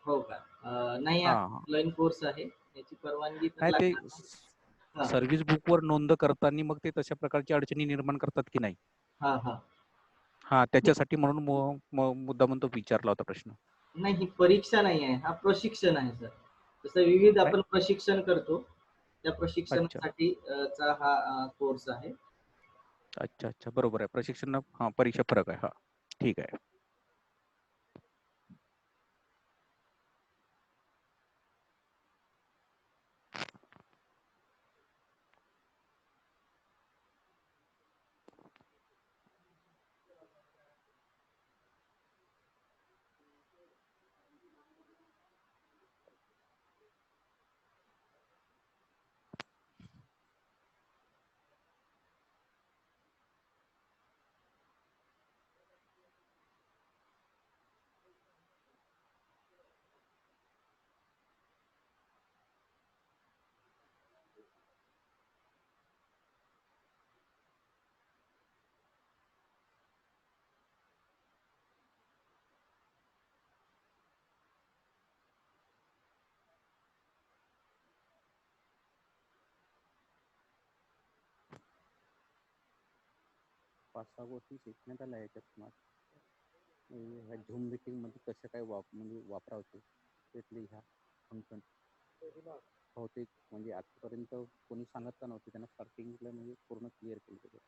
हो का? नाही, हा ऑनलाईन कोर्स आहे, याची परवानगी तर नाही, ते लागणार. सर्व्हिस बुकवर नोंद करताना मग ते तशा प्रकारच्या अडचणी निर्माण करतात की नाही. हा हा हा, त्याच्यासाठी म्हणून मुद्दामून तो विचारला होता प्रश्न. नाही, ही परीक्षा नाही आहे, हा प्रशिक्षण आहे सर. जसं विविध आपण प्रशिक्षण करतो, त्या प्रशिक्षणासाठी चा हा कोर्स आहे. अच्छा अच्छा, बरोबर आहे. प्रशिक्षण हा परीक्षा फरक आहे. हा, ठीक आहे. पाच सहा गोष्टी शिकण्यात आल्या याच्यात. ह्या झूम मीटिंग मध्ये कसं काय म्हणजे वापरावते त्यातले ह्या फंक्शन बहुतेक म्हणजे आतापर्यंत कोणी सांगत का नव्हते, त्यांना स्टार्टिंगला म्हणजे पूर्ण क्लिअर केलं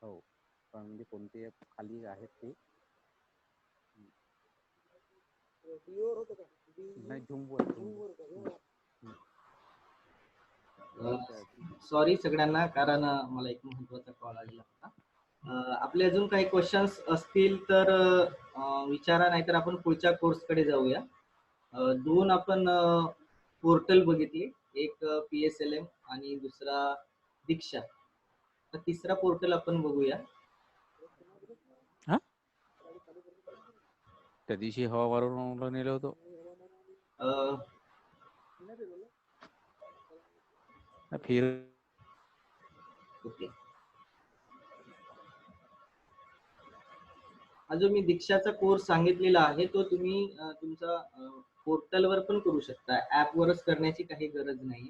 हो. पण म्हणजे कोणते खाली आहेत ते नाही, झूमवर. सॉरी सगळ्यांना, कारण मला एक महत्वाचा कॉल आलेला होता. आपले अजून काही क्वेश्चन्स असतील तर विचारा, नाहीतर आपण पुढच्या कोर्सकडे जाऊया. 2 आपण पोर्टल बघितले, एक PSLM आणि दुसरा दीक्षा. तर तिसरा पोर्टल आपण बघूया. त्या दिवशी हवा वारून नेलं होतं. फिर ओके, हा जो मी दीक्षाचा कोर्स सांगितलेला आहे तो तुम्ही तुमचा पोर्टलवर पण करू शकता. ऍपवरच करण्याची काही गरज नाही.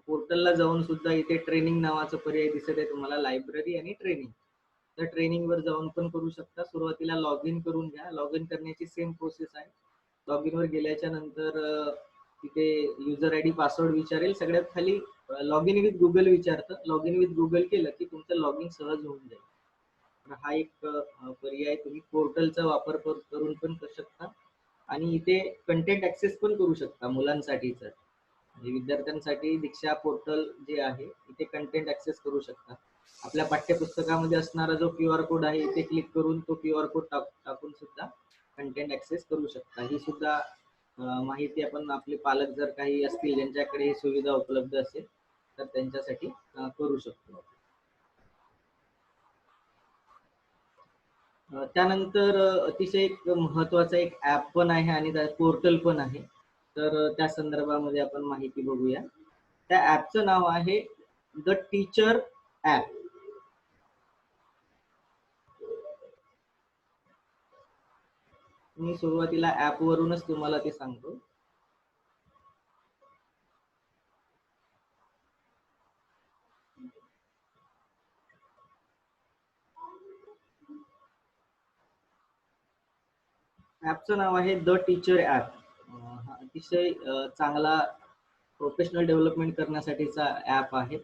पोर्टलला जाऊन सुद्धा इथे ट्रेनिंग नावाचा पर्याय दिसत आहे तुम्हाला, लायब्ररी आणि ट्रेनिंग. तर ट्रेनिंगवर जाऊन पण करू शकता. सुरुवातीला लॉग इन करून घ्या. लॉग इन करण्याची सेम प्रोसेस आहे. लॉग इन वर गेल्याच्या नंतर तिथे युजर आयडी पासवर्ड विचारेल. सगळ्यात खाली लॉग इन विथ गुगल विचारतं. लॉग इन विथ गुगल केलं की तुमचं लॉग इन सहज होऊन जाईल. तर हा एक पर्याय तुम्ही पोर्टलचा वापर करून पण करू शकता. आणि इथे कंटेंट ऍक्सेस पण करू शकता मुलांसाठीच. म्हणजे विद्यार्थ्यांसाठी दीक्षा पोर्टल जे आहे इथे कंटेंट ऍक्सेस करू शकता. आपल्या पाठ्यपुस्तकामध्ये असणारा जो QR कोड आहे इथे क्लिक करून तो QR कोड टाकून सुद्धा कंटेंट ऍक्सेस करू शकता. ही सुद्धा माहिती आपण, आपले पालक जर काही असतील ज्यांच्याकडे ही सुविधा उपलब्ध असेल तर त्यांच्यासाठी करू शकतो. त्यानंतर अतिशय एक महत्वाचा एक ऍप पण आहे आणि पोर्टल पण आहे. तर त्या संदर्भामध्ये आपण माहिती बघूया. त्या ऍपचं नाव आहे द टीचर ऍप. मी सुरुवातीला ऍप वरूनच तुम्हाला ते सांगतो. ऍपचं नाव आहे द टीचर ऍप. अतिशय चांगला प्रोफेशनल डेव्हलपमेंट करण्यासाठीचा ऍप आहे.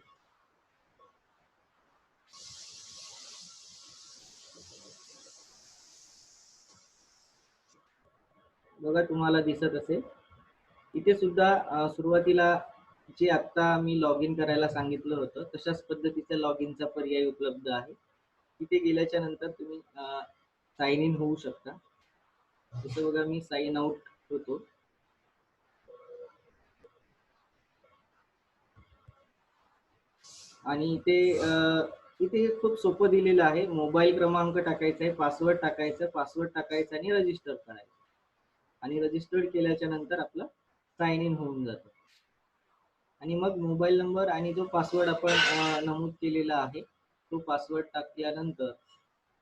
बघा तुम्हाला दिसत असेल इथे सुद्धा सुरुवातीला जे आता मी लॉग इन करायला सांगितलं होतं तशाच पद्धतीचा लॉग इनचा पर्याय उपलब्ध आहे. तिथे गेल्याच्या नंतर तुम्ही साइन इन होऊ शकता. जसं बघा मी साइन आउट होतो. आणि इथे खूप सोपं दिलेलं आहे. मोबाईल क्रमांक टाकायचा आहे, पासवर्ड टाकायचा आणि रजिस्टर करायचं. आणि रजिस्टर्ड केल्याच्या नंतर आपलं साइन इन होऊन जातं. आणि मग मोबाईल नंबर आणि जो पासवर्ड आपण नमूद केलेला आहे तो पासवर्ड टाकल्यानंतर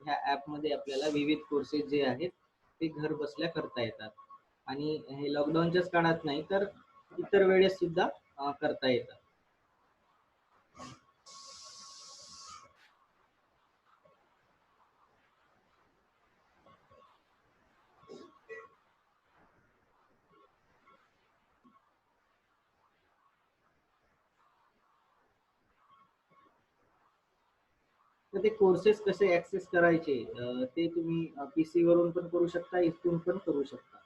ह्या ॲपमध्ये आपल्याला विविध कोर्सेस जे आहेत ते घर बसल्या करता येतात. आणि हे लॉकडाऊनच्याच काळात नाही तर इतर वेळेस सुद्धा करता येतात. तर ते कोर्सेस कसे ऍक्सेस करायचे ते तुम्ही पीसी वरून पण करू शकता, इथून पण करू शकता.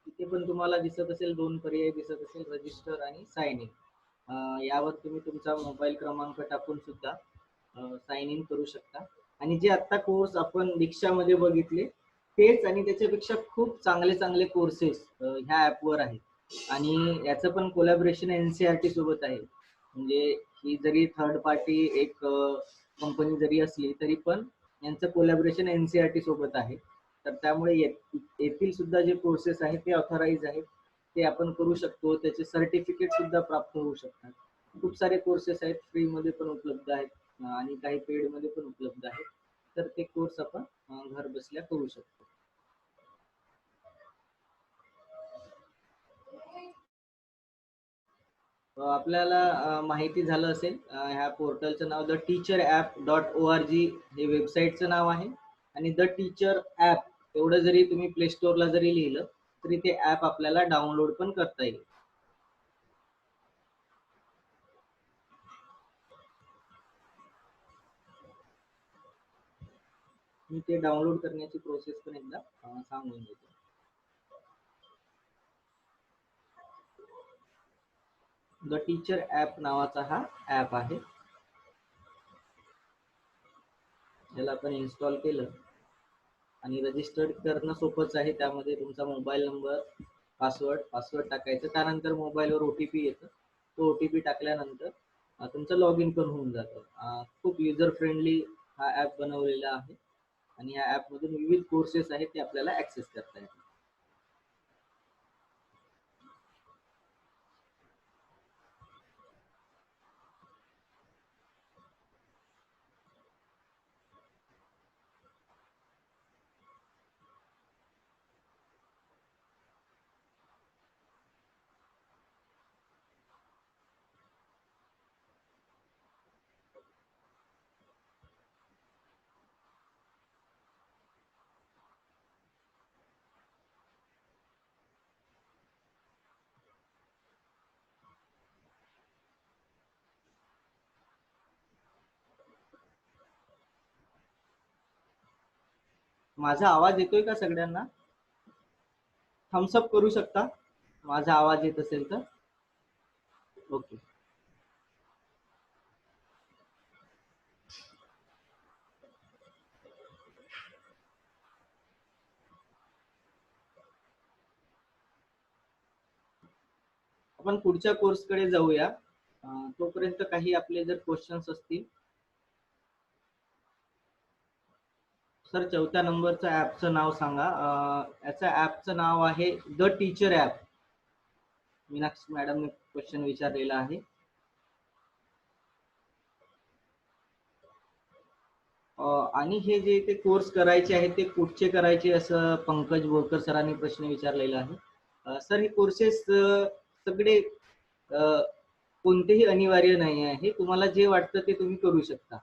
इथे पण तुम्हाला दिसत असेल 2 पर्याय दिसत असेल, रजिस्टर आणि साइन इन. यावर तुम्ही तुमचा मोबाईल क्रमांक टाकून सुद्धा साइन इन करू शकता. आणि जे आता कोर्स आपण दीक्षामध्ये बघितले तेच आणि त्याच्यापेक्षा खूप चांगले कोर्सेस ह्या ऍपवर आहेत. आणि याचं पण कोलॅबोरेशन एनसीईआरटी सोबत आहे. म्हणजे ही जरी थर्ड पार्टी एक कंपनी जरी असली तरी पण यांचं कोलॅबोरेशन एनसीईआरटी सोबत आहे. तर त्यामुळे येथील सुद्धा जे कोर्सेस आहेत ते ऑथराइज आहेत, ते आपण करू शकतो. त्याचे सर्टिफिकेट सुद्धा प्राप्त होऊ शकतात. खूप सारे कोर्सेस आहेत, फ्री मध्ये पण उपलब्ध आहेत आणि काही पेड मध्ये पण उपलब्ध आहेत. तर ते कोर्स आपण घर बसल्या करू शकतो. आपल्याला माहिती झालं असेल ह्या पोर्टलचं नाव theteacherapp.org हे वेबसाईटचं नाव आहे. आणि द टीचर ऍप एवढं जरी तुम्ही प्ले स्टोअरला जरी लिहिलं तरी ते ऍप आपल्याला डाउनलोड पण करता येईल. मी ते डाउनलोड करण्याची प्रोसेस पण एकदा सांगून देतो. द टीचर ऍप नावाचा हा ऍप आहे. याला आपण इन्स्टॉल केलं आणि रजिस्टर्ड करणं सोपंच आहे. त्यामध्ये तुमचा मोबाईल नंबर, पासवर्ड टाकायचं. त्यानंतर मोबाईलवर OTP येतं. तो OTP टाकल्यानंतर तुमचं लॉग इन पण होऊन जातं. खूप युजर फ्रेंडली हा ऍप बनवलेला आहे. आणि या ऍप मधून विविध कोर्सेस आहेत ते आपल्याला ऍक्सेस करता येतात. माझा आवाज येतोय का सगळ्यांना? थम्सअप करू शकता माझा आवाज येत असेल तर. ओके. आपण पुढच्या कोर्सकडे जाऊया. तोपर्यंत काही आपले जर क्वेश्चन्स असतील. सर 4थ्या नंबरचं ऍपचं नाव सांगा. याच्या ऍपचं नाव आहे द टीचर ऍप. मीनाक्षी मॅडमने क्वेश्चन विचारलेला आहे. आणि हे जे ते कोर्स करायचे आहेत ते कुठचे करायचे असं पंकज बोरकर सरांनी प्रश्न विचारलेला आहे. सर हे कोर्सेस सगळे कोणतेही अनिवार्य नाही आहे, तुम्हाला जे वाटतं ते तुम्ही करू शकता.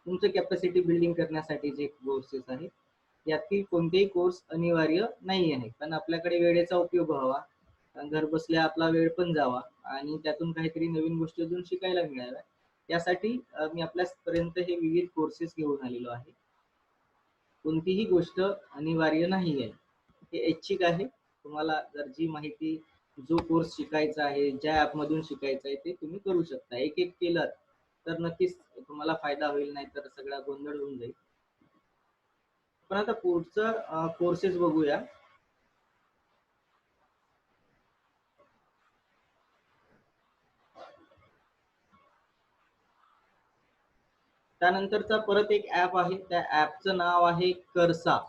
तुमचं कॅपॅसिटी बिल्डिंग करण्यासाठी जे कोर्सेस आहेत यातील कोणतेही कोर्स अनिवार्य नाही आहे, पण आपल्याकडे वेळेचा उपयोग व्हावा, घर बसल्या आपला वेळ पण जावा आणि त्यातून काहीतरी नवीन गोष्टी अजून शिकायला मिळाव्या, यासाठी मी आपल्यापर्यंत हे विविध कोर्सेस घेऊन आलेलो आहे. कोणतीही गोष्ट अनिवार्य नाही आहे, हे ऐच्छिक आहे. तुम्हाला जर जी माहिती, जो कोर्स शिकायचा आहे, ज्या ॲपमधून शिकायचं आहे ते तुम्ही करू शकता. एक एक केलं तर नक्कीच तुम्हाला फायदा होईल, नाही तर सगळा गोंधळ होऊन जाईल. पण आता पुढचं कोर्सेस बघूया. त्यानंतरचा परत एक ॲप आहे, त्या ॲपचं नाव आहे करसा.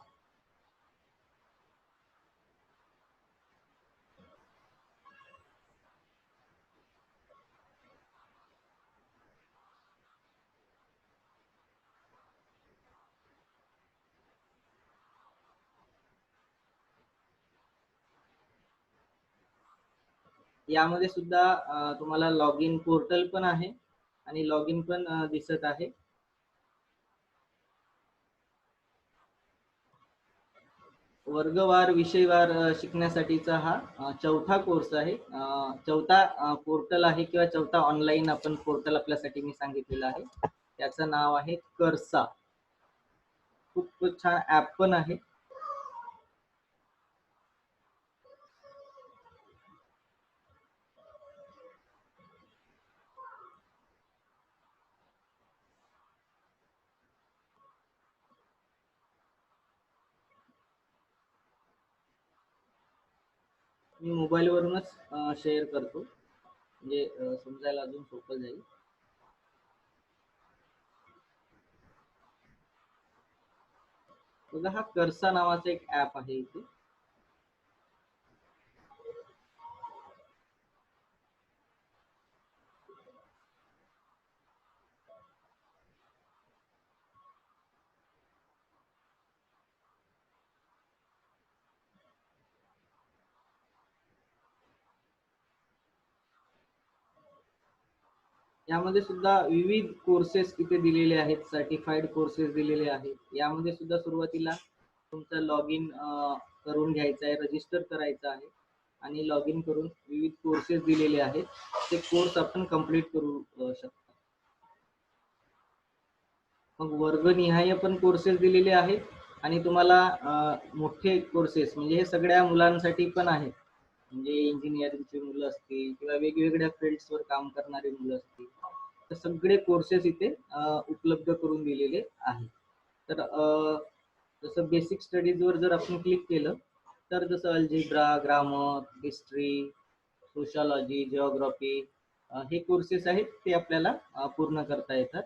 यामध्ये सुद्धा तुम्हाला लॉग इन पोर्टल पण आहे आणि लॉग इन पण दिसत आहे. वर्गवार विषयवार शिकण्यासाठीचा हा चौथा कोर्स आहे. चौथा पोर्टल आहे किंवा चौथा ऑनलाईन आपण पोर्टल आपल्यासाठी मी सांगितलेलं आहे, त्याचं नाव आहे करसा. खूप छान ॲप पण आहे. मी मोबाईलवरूनच शेअर करतो, म्हणजे समजायला अजून सोपं जाईल. बघा, हा करसा नावाचा एक ॲप आहे इथे. यामध्ये सुद्धा विविध कोर्सेस इथे दिलेले आहेत, सर्टिफाईड कोर्सेस दिलेले आहेत. यामध्ये सुद्धा सुरुवातीला तुमचं लॉग इन करून घ्यायचं आहे, रजिस्टर करायचं आहे आणि लॉग इन करून विविध कोर्सेस दिलेले आहेत, ते कोर्स आपण कंप्लीट करू शकतो. मग वर्गनिहाय पण कोर्सेस दिलेले आहेत आणि तुम्हाला मोठे कोर्सेस म्हणजे हे सगळ्या मुलांसाठी पण आहेत, म्हणजे इंजिनिअरिंगची मुलं असतील किंवा वेगवेगळ्या फील्ड्सवर काम करणारे मुलं असतील, तर सगळे कोर्सेस इथे उपलब्ध करून दिलेले आहेत. तर जसं बेसिक स्टडीजवर जर आपण क्लिक केलं तर जसं algebra, grammar, history, sociology, geography हे कोर्सेस आहेत ते आपल्याला पूर्ण करता येतात.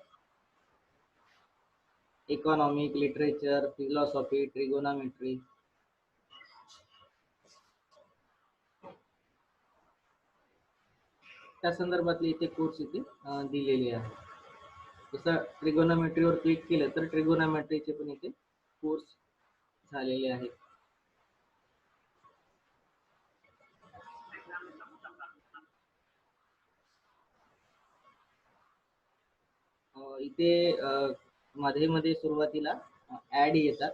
इकॉनॉमिक, लिटरेचर, फिलॉसॉफी, ट्रिगोनॉमेट्री, त्या संदर्भातले इथे कोर्स इथे दिलेले आहे. जसं ट्रिगोनॉमेट्रीवर क्लिक केलं तर ट्रिगोनॉमेट्रीचे पण इथे कोर्स झालेले आहेत. इथे मध्ये मध्ये सुरुवातीला ऍड येतात,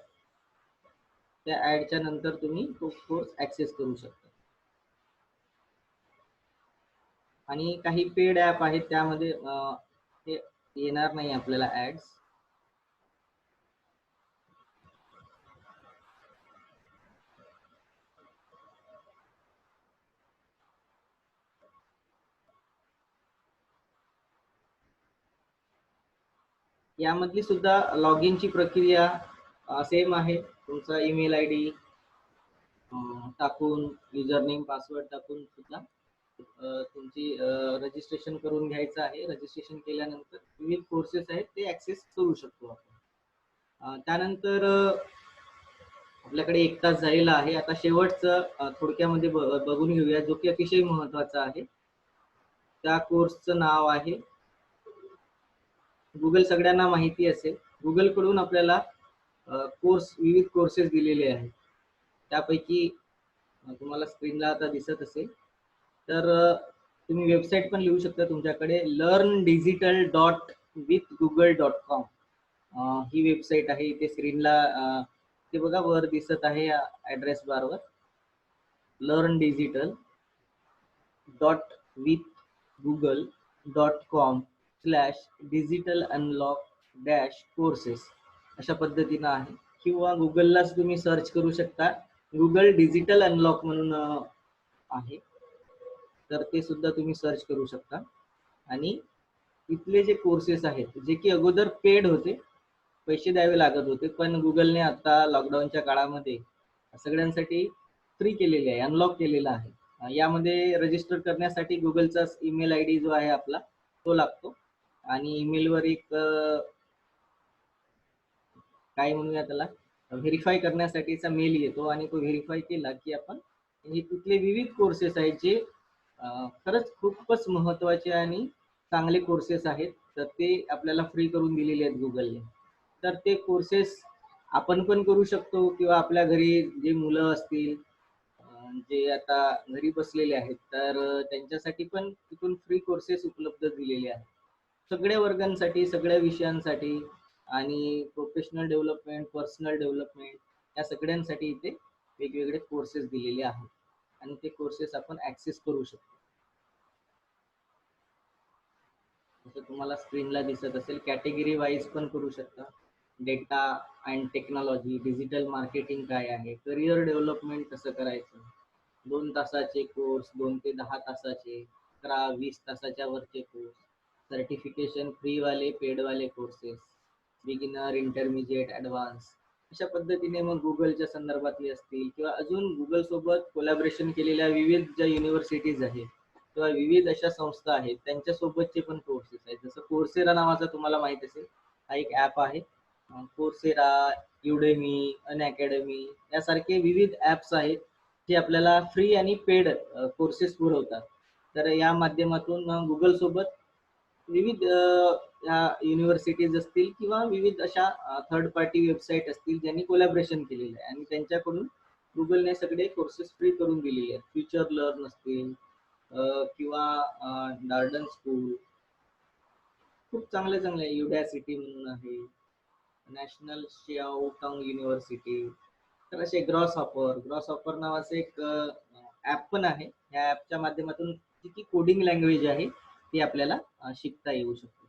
त्या ऍडच्या नंतर तुम्ही तो कोर्स ऍक्सेस करू शकता. आणि काही पेड ऍप आहेत, त्यामध्ये ते येणार नाही आपल्याला ऍड्स. यामधली सुद्धा लॉग इनची प्रक्रिया सेम आहे. तुमचा ईमेल आय डी टाकून, युजर नेम पासवर्ड टाकून सुद्धा तुमची रजिस्ट्रेशन करून घ्यायचं आहे. रजिस्ट्रेशन केल्यानंतर विविध कोर्सेस आहेत ते ऍक्सेस करू शकतो आपण. त्यानंतर आपल्याकडे 1 तास झालेला आहे. आता शेवटचं थोडक्यामध्ये बघून घेऊया, जो की अतिशय महत्वाचा आहे. त्या कोर्सचं नाव आहे, गुगल सगळ्यांना माहिती असेल, गुगल कडून आपल्याला विविध कोर्सेस दिलेले आहेत. त्यापैकी तुम्हाला स्क्रीनला आता दिसत असेल. तर तुम्ही वेबसाईट पण लिहू शकता तुमच्याकडे, learndigital.withgoogle.com ही वेबसाईट आहे. इथे स्क्रीनला ते बघा वर दिसत आहे ॲड्रेस बारवर, learndigital.withgoogle.com/digital-unlock-courses अशा पद्धतीनं आहे. किंवा गुगललाच तुम्ही सर्च करू शकता, गुगल डिजिटल अनलॉक म्हणून आहे, तर ते सुद्धा तुम्ही सर्च करू शकता. आणि इथले जे कोर्सेस आहेत जे की अगोदर पेड होते, पैसे द्यावे लागत होते, पण गुगलने आता लॉकडाऊनच्या काळामध्ये सगळ्यांसाठी फ्री केलेले आहे, अनलॉक केलेला आहे. यामध्ये रजिस्टर करण्यासाठी गुगलचा ईमेल आय डी जो आहे आपला तो लागतो, आणि ईमेलवर एक काय म्हणूया त्याला, व्हेरीफाय करण्यासाठीचा मेल येतो, आणि तो व्हेरीफाय केला की आपण हे तिथले विविध कोर्सेस आहेत जे खरंच खूपच महत्त्वाचे आणि चांगले कोर्सेस आहेत, तर ते आपल्याला फ्री करून दिलेले आहेत गुगलने. तर ते कोर्सेस आपण पण करू शकतो, किंवा आपल्या घरी जे मुलं असतील जे आता घरी बसलेले आहेत, तर त्यांच्यासाठी पण तिथून फ्री कोर्सेस उपलब्ध दिलेले आहेत, सगळ्या वर्गांसाठी, सगळ्या विषयांसाठी, आणि प्रोफेशनल डेव्हलपमेंट, पर्सनल डेव्हलपमेंट, या सगळ्यांसाठी इथे वेगवेगळे कोर्सेस दिलेले आहेत, आणि ते कोर्सेस आपण ऍक्सेस करू शकतो. जसं तुम्हाला स्क्रीनला दिसत असेल, कॅटेगरी वाईज पण करू शकता. Data and technology, digital marketing काय आहे, करिअर डेव्हलपमेंट कसं करायचं, 2 तासाचे कोर्स, 2 ते 10 तासाचे, 11-20 तासाच्या वरचे कोर्स, सर्टिफिकेशन फ्रीवाले, पेडवाले कोर्सेस, बिगिनर, इंटरमिजिएट, ॲडव्हान्स, अशा पद्धतीने मग गुगलच्या संदर्भातले असतील, किंवा अजून गुगल सोबत कोलॅबरेशन केलेल्या विविध ज्या युनिव्हर्सिटीज आहेत किंवा विविध अशा संस्था आहेत त्यांच्यासोबतचे पण कोर्सेस आहेत. जसं कोर्सेरा नावाचा तुम्हाला माहित असेल, हा एक ॲप आहे. कोर्सेरा, युडेमी, अनअकॅडमी यासारखे विविध ॲप्स आहेत जे आपल्याला फ्री आणि पेड कोर्सेस पुरवतात. तर या माध्यमातून गुगल सोबत विविध या युनिव्हर्सिटीज असतील किंवा विविध अशा थर्ड पार्टी वेबसाईट असतील ज्यांनी कोलॅबरेशन केलेलं आहे, आणि त्यांच्याकडून गुगलने सगळे कोर्सेस फ्री करून दिलेले आहेत. फ्युचर लर्न असतील किंवा गार्डन स्कूल, खूप चांगले चांगले, युडॅसिटी म्हणून आहे, नॅशनल शियाओटंग युनिव्हर्सिटी, तर असे ग्रॉस ऑफर नावाचं एक ॲप पण आहे. या ॲपच्या माध्यमातून जी कोडिंग लँग्वेज आहे ती आपल्याला शिकता येऊ शकते.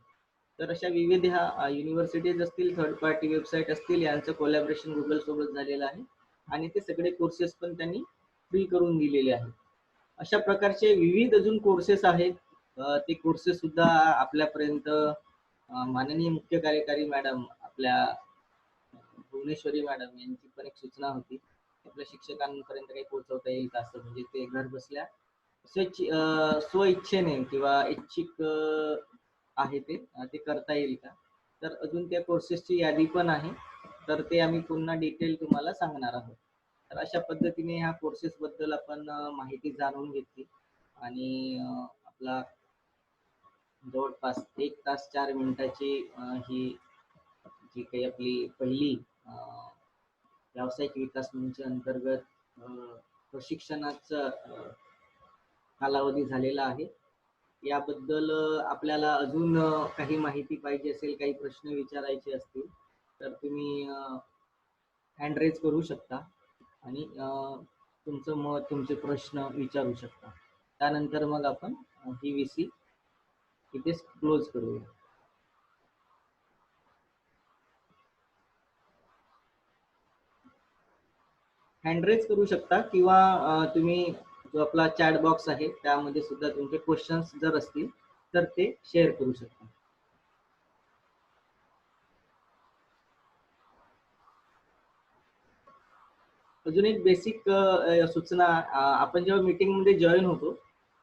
तर अशा विविध ह्या युनिव्हर्सिटीज असतील, थर्ड पार्टी वेबसाईट असतील, यांचं कोलॅबरेशन गुगल सोबत झालेलं आहे, आणि ते सगळे कोर्सेस पण त्यांनी फ्री करून दिलेले आहेत. अशा प्रकारचे विविध अजून कोर्सेस आहेत. ते कोर्सेस सुद्धा आपल्यापर्यंत माननीय मुख्य कार्यकारी मॅडम आपल्या भुवनेश्वरी मॅडम यांची पण एक सूचना होती, आपल्या शिक्षकांपर्यंत काही पोहोचवता येईल का, असं म्हणजे ते घर बसल्या स्वइच्छेने किंवा इच्छिक आहे ते करता येईल का. तर अजून त्या कोर्सेसची यादी पण आहे, तर ते आम्ही पुन्हा डिटेल तुम्हाला सांगणार आहोत. तर अशा पद्धतीने ह्या कोर्सेस बद्दल आपण माहिती जाणून घेतली, आणि आपला जवळपास 1 तास 4 मिनिटाची ही जी काही आपली पहिली व्यावसायिक विकास मंच अंतर्गत प्रशिक्षणाचा कालावधी झालेला आहे. याबद्दल आपल्याला अजून काही माहिती पाहिजे असेल, काही प्रश्न विचारायचे असतील, तर तुम्ही हँड रेज करू शकता, आणि तुमचं मत, तुमचे प्रश्न विचारू शकता. त्यानंतर मग आपण ही VC इथेच क्लोज करूया. हँड रेज करू शकता, किंवा तुम्ही जो आपला चॅट बॉक्स आहे त्यामध्ये सुद्धा तुमचे क्वेश्चन्स जर असतील तर ते शेअर करू शकता. अजून एक बेसिक सूचना, आपण जेव्हा मीटिंगमध्ये जॉईन होतो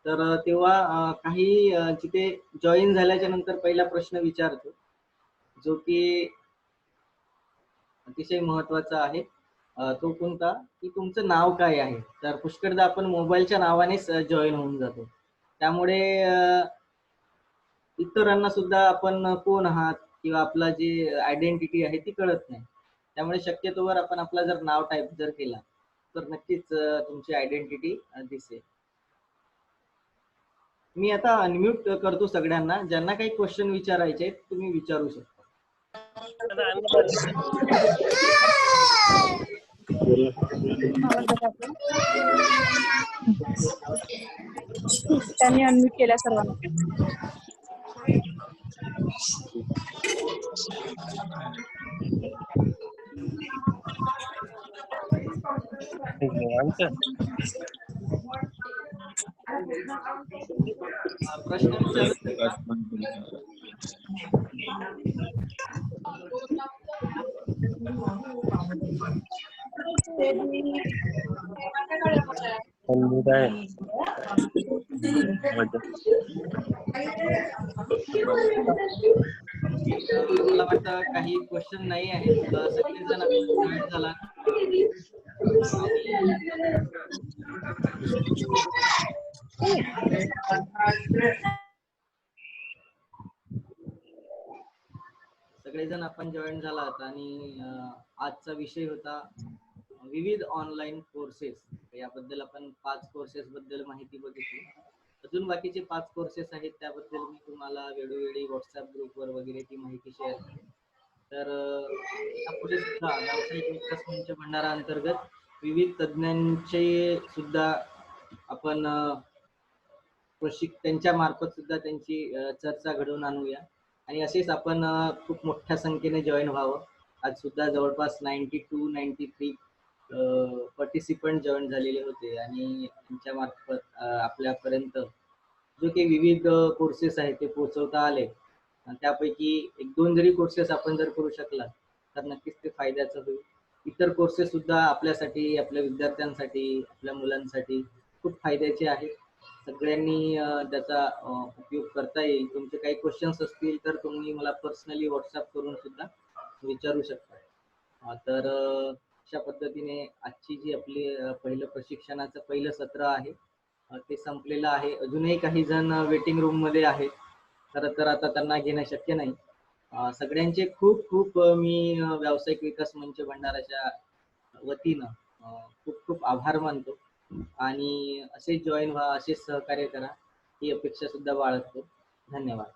तर तेव्हा काही जिथे जॉईन झाल्याच्या नंतर पहिला प्रश्न विचारतो, जो की अतिशय महत्वाचा आहे. तो कोणता, की तुमचं नाव काय आहे. तर पुष्कळदा आपण मोबाईलच्या नावानेच जॉईन होऊन जातो, त्यामुळे इतरांना सुद्धा आपण कोण आहात किंवा आपला जी आयडेंटिटी आहे ती कळत नाही. त्यामुळे शक्यतोवर आपण आपला जर नाव टाईप जर केला तर नक्कीच तुमची आयडेंटिटी दिसेल. मी आता अनम्यूट करतो सगळ्यांना. ज्यांना काही क्वेश्चन विचारायचे आहेत तुम्ही विचारू शकता. त्यांनी अनम्यूट केल्या सर्वांना. प्रश्न विचारू शकता. मला वाटतं काही क्वेश्चन नाही आहे. सगळेजण जॉईन झाला. सगळेजण आपण जॉईन झालात आणि आजचा विषय होता विविध ऑनलाईन कोर्सेस. याबद्दल आपण 5 कोर्सेस बद्दल माहिती बघितली. अजून बाकीचे 5 कोर्सेस आहेत त्याबद्दल मी तुम्हाला वेळोवेळी व्हॉट्सअप ग्रुपवर वगैरे ती माहिती शेअर करेन. तर यापुढे सुद्धा व्यावसायिक विकास मंच भंडारा अंतर्गत विविध तज्ञांचे सुद्धा आपण त्यांच्या मार्फत सुद्धा त्यांची चर्चा घडवून आणूया आणि असेच आपण खूप मोठ्या संख्येने जॉईन व्हावं. आज सुद्धा जवळपास 92-93 पार्टिसिपंट जॉईन झालेले होते आणि त्यांच्या मार्फत आपल्यापर्यंत जो काही विविध कोर्सेस आहेत ते पोहोचवता आले. त्यापैकी 1-2 जरी कोर्सेस आपण जर करू शकला तर नक्कीच ते फायद्याचं होईल. इतर कोर्सेस सुद्धा आपल्यासाठी, आपल्या विद्यार्थ्यांसाठी, आपल्या मुलांसाठी खूप फायद्याचे आहेत. सगळ्यांनी त्याचा उपयोग करता येईल. तुमचे काही क्वेश्चन्स असतील तर तुम्ही मला पर्सनली व्हॉट्सअप करून सुद्धा विचारू शकता. तर अशा पद्धतीने आजची जी आपली पहिलं प्रशिक्षणाचं पहिलं सत्र आहे ते संपलेलं आहे. अजूनही काही जण वेटिंग रूम मध्ये आहेत. खरं तर आता त्यांना घेणं शक्य नाही. सगळ्यांचे खूप खूप मी व्यावसायिक विकास मंच भंडाराच्या वतीनं खूप खूप आभार मानतो आणि असेच जॉईन व्हा, असेच सहकार्य करा ही अपेक्षा सुद्धा बाळगतो. धन्यवाद.